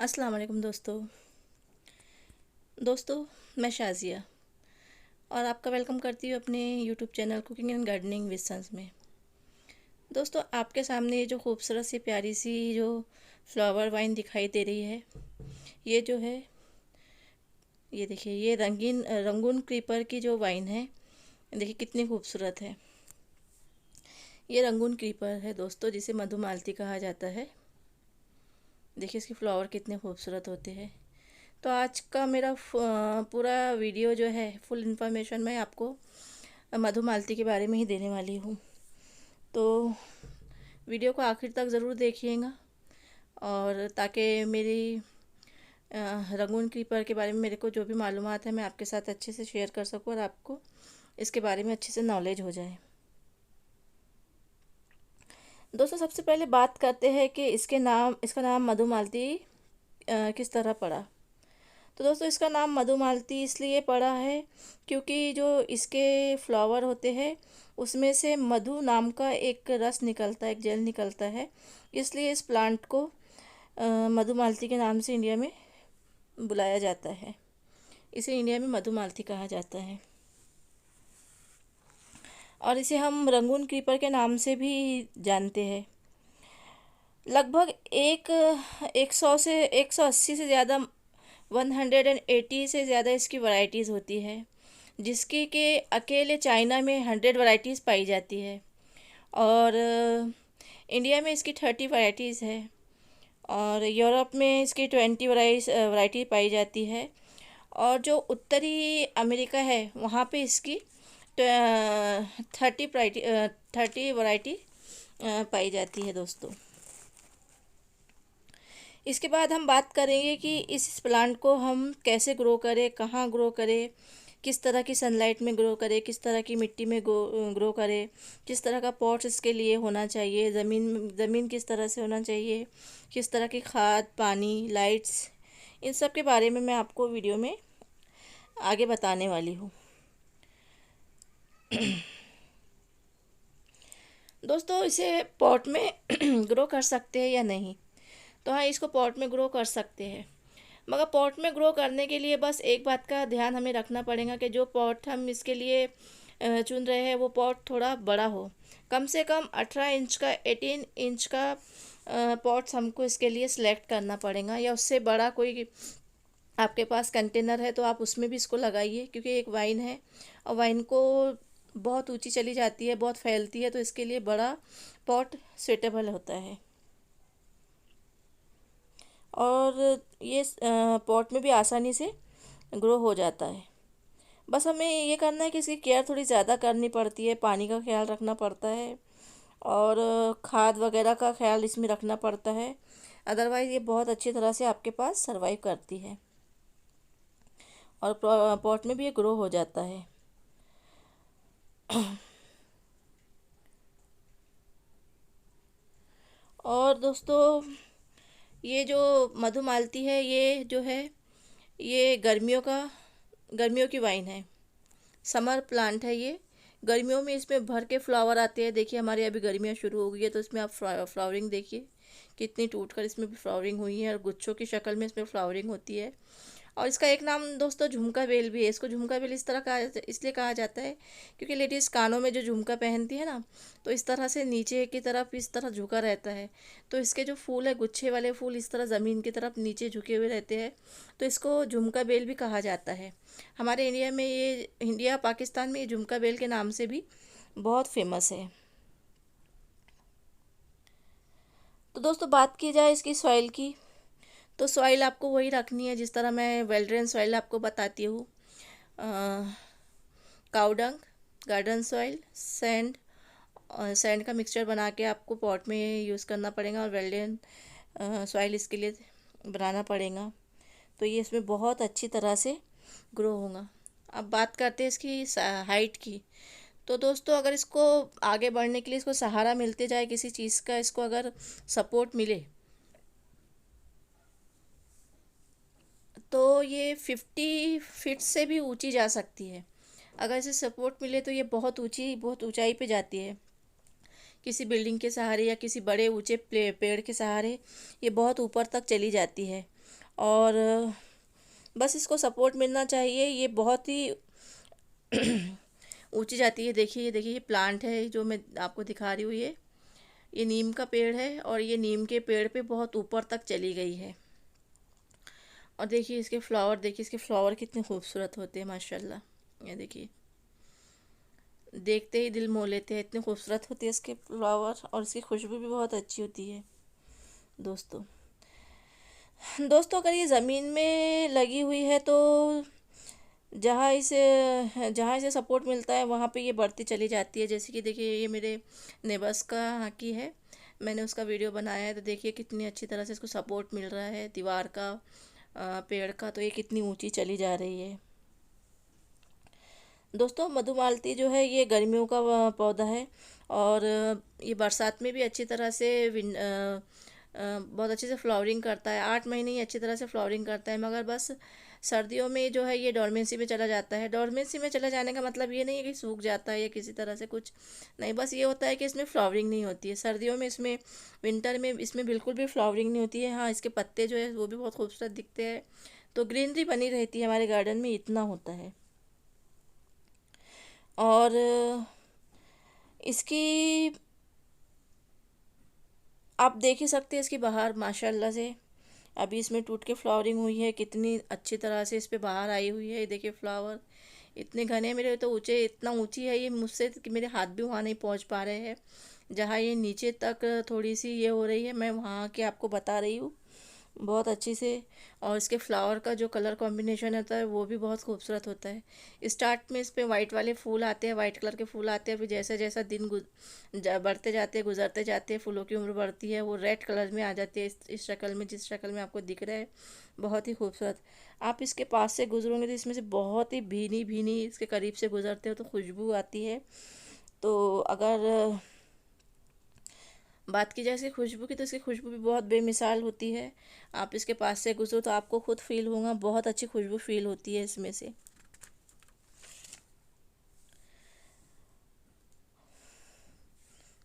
अस्सलाम वालेकुम दोस्तों मैं शाज़िया और आपका वेलकम करती हूँ अपने YouTube channel cooking and gardening with sons में। दोस्तों आपके सामने ये जो खूबसूरत सी प्यारी सी जो फ्लावर वाइन दिखाई दे रही है, ये जो है, ये देखिए, ये रंगून क्रीपर की जो वाइन है, देखिए कितनी खूबसूरत है। ये रंगून क्रीपर है दोस्तों, जिसे मधुमालती कहा जाता है। देखिए इसके फ्लावर कितने खूबसूरत होते हैं। तो आज का मेरा पूरा वीडियो जो है, फुल इन्फॉर्मेशन मैं आपको मधुमालती के बारे में ही देने वाली हूँ। तो वीडियो को आखिर तक ज़रूर देखिएगा, और ताकि मेरी रंगून क्रीपर के बारे में मेरे को जो भी मालूमात है मैं आपके साथ अच्छे से शेयर कर सकूँ और आपको इसके बारे में अच्छे से नॉलेज हो जाए। दोस्तों सबसे पहले बात करते हैं कि इसका नाम मधुमालती किस तरह पड़ा। तो दोस्तों इसका नाम मधुमालती इसलिए पड़ा है क्योंकि जो इसके फ्लावर होते हैं उसमें से मधु नाम का एक रस निकलता है, एक जेल निकलता है। इसलिए इस प्लांट को मधुमालती के नाम से इंडिया में बुलाया जाता है। इसे इंडिया में मधुमालती कहा जाता है, और इसे हम रंगून क्रीपर के नाम से भी जानते हैं। लगभग एक सौ से 180 से ज़्यादा 180 से ज़्यादा इसकी वैरायटीज़ होती है, जिसकी के अकेले चाइना में 100 वैरायटीज़ पाई जाती है, और इंडिया में इसकी 30 वैरायटीज़ है, और यूरोप में इसकी 20 वैरायटी पाई जाती है, और जो उत्तरी अमेरिका है वहाँ पे इसकी 30 वैरायटी पाई जाती है दोस्तों। इसके बाद हम बात करेंगे कि इस प्लांट को हम कैसे ग्रो करें, कहाँ ग्रो करें, किस तरह की सनलाइट में ग्रो करें, किस तरह की मिट्टी में ग्रो करें, किस तरह का पॉट इसके लिए होना चाहिए, ज़मीन किस तरह से होना चाहिए, किस तरह की खाद, पानी, लाइट्स, इन सब के बारे में मैं आपको वीडियो में आगे बताने वाली हूँ। दोस्तों इसे पॉट में ग्रो कर सकते हैं या नहीं? तो हाँ, इसको पॉट में ग्रो कर सकते हैं, मगर पॉट में ग्रो करने के लिए बस एक बात का ध्यान हमें रखना पड़ेगा कि जो पॉट हम इसके लिए चुन रहे हैं वो पॉट थोड़ा बड़ा हो। कम से कम 18 इंच का, 18 इंच का पॉट्स हमको इसके लिए सिलेक्ट करना पड़ेगा, या उससे बड़ा कोई आपके पास कंटेनर है तो आप उसमें भी इसको लगाइए, क्योंकि एक वाइन है और वाइन को बहुत ऊंची चली जाती है, बहुत फैलती है, तो इसके लिए बड़ा पॉट सुटेबल होता है। और ये पॉट में भी आसानी से ग्रो हो जाता है। बस हमें ये करना है कि इसकी केयर थोड़ी ज़्यादा करनी पड़ती है, पानी का ख्याल रखना पड़ता है, और खाद वगैरह का ख्याल इसमें रखना पड़ता है। अदरवाइज़ ये बहुत अच्छी तरह से आपके पास सरवाइव करती है, और पॉट में भी ये ग्रो हो जाता है। और दोस्तों ये जो मधुमालती है, ये जो है, ये गर्मियों की वाइन है, समर प्लांट है ये। गर्मियों में इसमें भर के फ्लावर आते हैं। देखिए हमारे अभी गर्मियाँ शुरू हो गई है, तो इसमें आप फ्लावरिंग देखिए कितनी टूट कर इसमें भी फ्लावरिंग हुई है, और गुच्छों की शक्ल में इसमें फ्लावरिंग होती है। और इसका एक नाम दोस्तों झुमका बेल भी है। इसको झुमका बेल इसलिए कहा जाता है क्योंकि लेडीज़ कानों में जो झुमका पहनती है ना, तो इस तरह से नीचे की तरफ इस तरह झुका रहता है, तो इसके जो फूल है, गुच्छे वाले फूल इस तरह ज़मीन की तरफ नीचे झुके हुए रहते हैं, तो इसको झुमका बेल भी कहा जाता है। हमारे इंडिया पाकिस्तान में ये झुमका बेल के नाम से भी बहुत फेमस है। तो दोस्तों बात की जाए इसकी सॉइल की, तो सॉइल आपको वही रखनी है जिस तरह मैं वेल ड्रेन सॉइल आपको बताती हूँ। काउडंग, गार्डन सॉइल, सैंड, और सैंड का मिक्सचर बना के आपको पॉट में यूज़ करना पड़ेगा, और वेल ड्रेन सॉइल इसके लिए बनाना पड़ेगा, तो ये इसमें बहुत अच्छी तरह से ग्रो होगा। अब बात करते हैं इसकी हाइट की। तो दोस्तों अगर इसको आगे बढ़ने के लिए इसको सहारा मिलते जाए किसी चीज़ का, इसको अगर सपोर्ट मिले, तो ये 50 फीट से भी ऊंची जा सकती है। अगर इसे सपोर्ट मिले तो ये बहुत ऊंचाई पे जाती है। किसी बिल्डिंग के सहारे या किसी बड़े ऊंचे पेड़ के सहारे ये बहुत ऊपर तक चली जाती है। और बस इसको सपोर्ट मिलना चाहिए। ये बहुत ही ऊंची जाती है। देखिए ये प्लांट है जो मैं आपको दिखा रही हूँ। ये नीम का पेड़ है और ये नीम के पेड़ पे बहुत ऊपर तक चली गई है। और देखिए इसके फ्लावर कितने खूबसूरत होते हैं माशाल्लाह। ये देखिए, देखते ही दिल मोह लेते हैं, इतने खूबसूरत होते हैं इसके फ्लावर, और इसकी खुशबू भी बहुत अच्छी होती है। दोस्तों दोस्तों अगर ये ज़मीन में लगी हुई है तो जहाँ इसे सपोर्ट मिलता है वहाँ पे ये बढ़ती चली जाती है। जैसे कि देखिए ये मेरे नेबर्स का यहाँ की है, मैंने उसका वीडियो बनाया है, तो देखिए कितनी अच्छी तरह से इसको सपोर्ट मिल रहा है दीवार का, पेड़ का। तो ये कितनी ऊंची चली जा रही है। दोस्तों मधुमालती जो है ये गर्मियों का पौधा है, और ये बरसात में भी अच्छी तरह से बहुत अच्छे से फ्लावरिंग करता है। 8 महीने ही अच्छी तरह से फ्लावरिंग करता है, मगर बस सर्दियों में जो है ये डोरमेंसी में चला जाता है। डोरमेंसी में चला जाने का मतलब ये नहीं है कि सूख जाता है या किसी तरह से कुछ नहीं, बस ये होता है कि इसमें फ्लावरिंग नहीं होती है। सर्दियों में इसमें, विंटर में इसमें बिल्कुल भी फ्लावरिंग नहीं होती है। हाँ, इसके पत्ते जो है वो भी बहुत खूबसूरत दिखते हैं, तो ग्रीनरी बनी रहती है हमारे गार्डन में, इतना होता है। और इसकी आप देख ही सकते हैं इसकी बहार माशाल्लाह से। अभी इसमें टूट के फ्लावरिंग हुई है, कितनी अच्छी तरह से इस पे बाहर आई हुई है। ये देखिए फ्लावर इतने घने, मेरे तो ऊंचे, इतना ऊंची है ये मुझसे कि मेरे हाथ भी वहाँ नहीं पहुँच पा रहे हैं। जहाँ ये नीचे तक थोड़ी सी ये हो रही है, मैं वहाँ के आपको बता रही हूँ बहुत अच्छी से। और इसके फ्लावर का जो कलर कॉम्बिनेशन होता है वो भी बहुत खूबसूरत होता है। स्टार्ट में इस पे वाइट वाले फूल आते हैं, वाइट कलर के फूल आते हैं, फिर जैसे जैसा दिन बढ़ते जाते हैं, गुजरते जाते हैं, फूलों की उम्र बढ़ती है, वो रेड कलर में आ जाती है इस शक्ल में, जिस शक्ल में आपको दिख रहा है। बहुत ही खूबसूरत। आप इसके पास से गुजरोगे तो इसमें से बहुत ही भीनी भीनी, इसके करीब से गुजरते हो तो खुशबू आती है। तो अगर बात की जाए इसकी खुशबू की, तो इसकी खुशबू भी बहुत बेमिसाल होती है। आप इसके पास से गुजरो तो आपको खुद फील होगा, बहुत अच्छी खुशबू फील होती है इसमें से।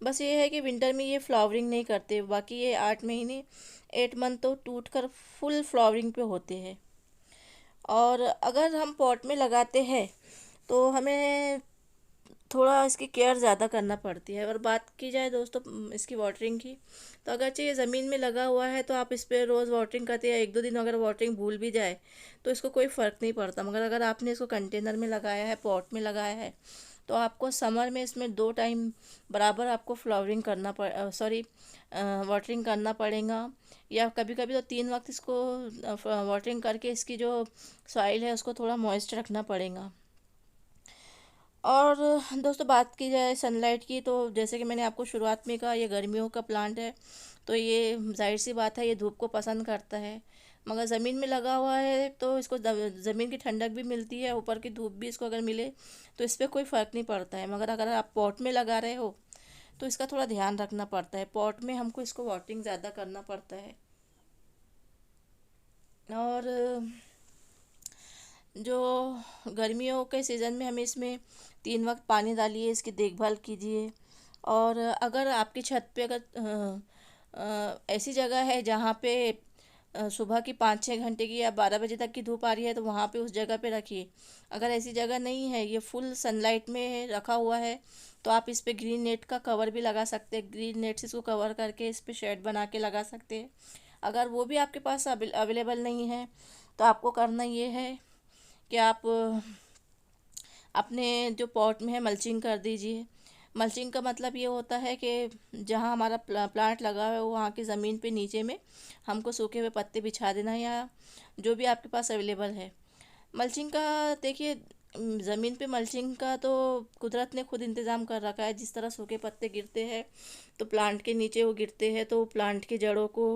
बस ये है कि विंटर में ये फ्लावरिंग नहीं करते, बाकी ये 8 महीने, 8 मंथ तो टूट कर फुल फ्लावरिंग पे होते हैं। और अगर हम पॉट में लगाते हैं तो हमें थोड़ा इसकी केयर ज़्यादा करना पड़ती है। अगर बात की जाए दोस्तों इसकी वाटरिंग की, तो अगरचे ये ज़मीन में लगा हुआ है तो आप इस पर रोज़ वाटरिंग करते हैं, 1-2 दिन अगर वाटरिंग भूल भी जाए तो इसको कोई फ़र्क नहीं पड़ता। मगर अगर आपने इसको कंटेनर में लगाया है, पॉट में लगाया है, तो आपको समर में इसमें 2 टाइम बराबर आपको फ्लावरिंग करना वाटरिंग करना पड़ेगा। या कभी कभी तो 3 वक्त इसको वाटरिंग करके इसकी जो सॉइल है उसको थोड़ा मॉइस्ट रखना पड़ेगा। और दोस्तों बात की जाए सनलाइट की, तो जैसे कि मैंने आपको शुरुआत में कहा, ये गर्मियों का प्लांट है, तो ये जाहिर सी बात है ये धूप को पसंद करता है। मगर ज़मीन में लगा हुआ है तो इसको ज़मीन की ठंडक भी मिलती है, ऊपर की धूप भी इसको अगर मिले तो इस पर कोई फ़र्क नहीं पड़ता है। मगर अगर आप पॉट में लगा रहे हो तो इसका थोड़ा ध्यान रखना पड़ता है। पॉट में हमको इसको वाटरिंग ज़्यादा करना पड़ता है। और जो गर्मियों के सीज़न में हमें इसमें 3 वक्त पानी डालिए, इसकी देखभाल कीजिए। और अगर आपकी छत पे अगर ऐसी जगह है जहाँ पे सुबह की 5-6 घंटे की या 12 बजे तक की धूप आ रही है, तो वहाँ पे उस जगह पे रखिए। अगर ऐसी जगह नहीं है, ये फुल सनलाइट में रखा हुआ है, तो आप इस पे ग्रीन नेट का कवर भी लगा सकते हैं। ग्रीन नेट से इसको कवर करके इस पे शेड बना के लगा सकते हैं। अगर वो भी आपके पास अवेलेबल नहीं है, तो आपको करना ये है कि आप अपने जो पॉट में है मल्चिंग कर दीजिए। मल्चिंग का मतलब ये होता है कि जहाँ हमारा प्लांट लगा है वहाँ की ज़मीन पे नीचे में हमको सूखे हुए पत्ते बिछा देना, या जो भी आपके पास अवेलेबल है। मल्चिंग का देखिए, ज़मीन पे मल्चिंग का तो कुदरत ने खुद इंतज़ाम कर रखा है। जिस तरह सूखे पत्ते गिरते हैं तो प्लांट के नीचे वो गिरते हैं, तो प्लांट की जड़ों को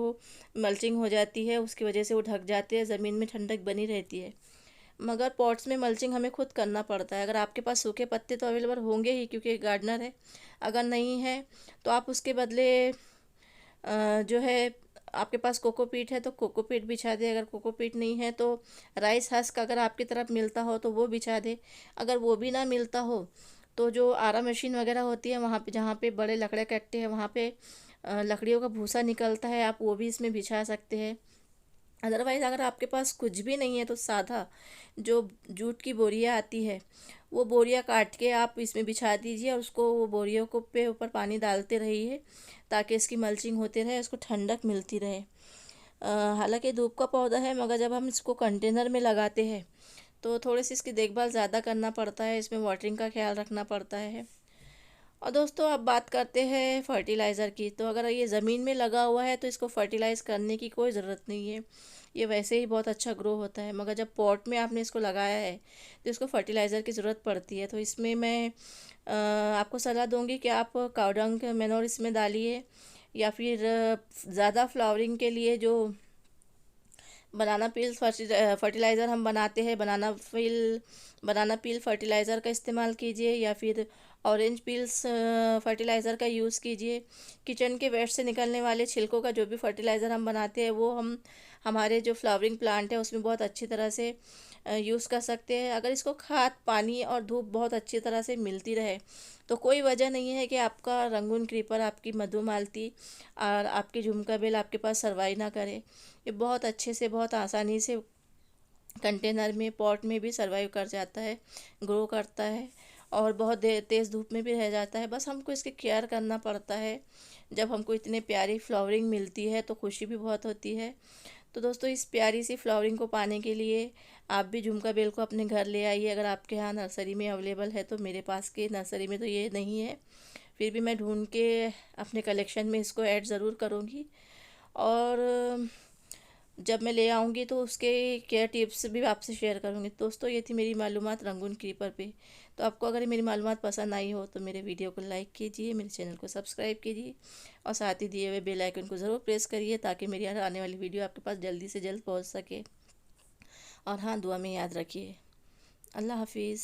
मल्चिंग हो जाती है, उसकी वजह से वो ढक जाते हैं, ज़मीन में ठंडक बनी रहती है। मगर पॉट्स में मल्चिंग हमें खुद करना पड़ता है। अगर आपके पास सूखे पत्ते तो अवेलेबल होंगे ही, क्योंकि गार्डनर है। अगर नहीं है तो आप उसके बदले जो है, आपके पास कोकोपीट है तो कोकोपीट बिछा दे। अगर कोकोपीट नहीं है तो राइस हस्क अगर आपकी तरफ मिलता हो तो वो बिछा दे। अगर वो भी ना मिलता हो तो जो आरा मशीन वगैरह होती है वहाँ पे, जहाँ पे बड़े लकड़े कट्टे हैं वहाँ पे लकड़ियों का भूसा निकलता है, आप वो भी इसमें बिछा सकते हैं। अदरवाइज़ अगर आपके पास कुछ भी नहीं है तो सादा जो जूट की बोरियां आती है, वो बोरियां काट के आप इसमें बिछा दीजिए और उसको वो बोरियों को पे ऊपर पानी डालते रहिए ताकि इसकी मल्चिंग होती रहे, उसको ठंडक मिलती रहे। हालांकि धूप का पौधा है, मगर जब हम इसको कंटेनर में लगाते हैं तो थोड़ी सी इसकी देखभाल ज़्यादा करना पड़ता है, इसमें वाटरिंग का ख्याल रखना पड़ता है। और दोस्तों अब बात करते हैं फर्टिलाइज़र की। तो अगर ये ज़मीन में लगा हुआ है तो इसको फर्टिलाइज़ करने की कोई ज़रूरत नहीं है, ये वैसे ही बहुत अच्छा ग्रो होता है। मगर जब पॉट में आपने इसको लगाया है तो इसको फर्टिलाइज़र की ज़रूरत पड़ती है। तो इसमें मैं आपको सलाह दूंगी कि आप काव डंग मैनोर इसमें डालिए, या फिर ज़्यादा फ्लावरिंग के लिए जो बनाना पील फर्टिलाइज़र हम बनाते हैं, बनाना पील फर्टिलाइज़र का इस्तेमाल कीजिए, या फिर ऑरेंज पील्स फर्टिलाइज़र का यूज़ कीजिए। किचन के वेस्ट से निकलने वाले छिलकों का जो भी फर्टिलाइज़र हम बनाते हैं वो हम हमारे जो फ्लावरिंग प्लांट है उसमें बहुत अच्छी तरह से यूज़ कर सकते हैं। अगर इसको खाद, पानी और धूप बहुत अच्छी तरह से मिलती रहे तो कोई वजह नहीं है कि आपका रंगून क्रीपर, आपकी मधुमालती और आपकी झुमका बेल आपके पास सर्वाइव ना करे। ये बहुत अच्छे से, बहुत आसानी से कंटेनर में, पॉट में भी सर्वाइव कर जाता है, ग्रो करता है और बहुत देर तेज़ धूप में भी रह जाता है। बस हमको इसकी केयर करना पड़ता है। जब हमको इतनी प्यारी फ्लावरिंग मिलती है तो खुशी भी बहुत होती है। तो दोस्तों इस प्यारी सी फ्लावरिंग को पाने के लिए आप भी झुमका बेल को अपने घर ले आइए। अगर आपके यहाँ नर्सरी में अवेलेबल है तो, मेरे पास के नर्सरी में तो ये नहीं है, फिर भी मैं ढूंढ के अपने कलेक्शन में इसको ऐड ज़रूर करूँगी। और जब मैं ले आऊँगी तो उसके केयर टिप्स भी आपसे शेयर करूँगी। दोस्तों ये थी मेरी मालूमात रंगून क्रीपर पे। तो आपको अगर मेरी मालूमात पसंद आई हो तो मेरे वीडियो को लाइक कीजिए, मेरे चैनल को सब्सक्राइब कीजिए और साथ ही दिए हुए बेल आइकन को ज़रूर प्रेस करिए ताकि मेरी आने वाली वीडियो आपके पास जल्दी से जल्द पहुँच सके। और हाँ, दुआ में याद रखिए। अल्लाह हाफिज़।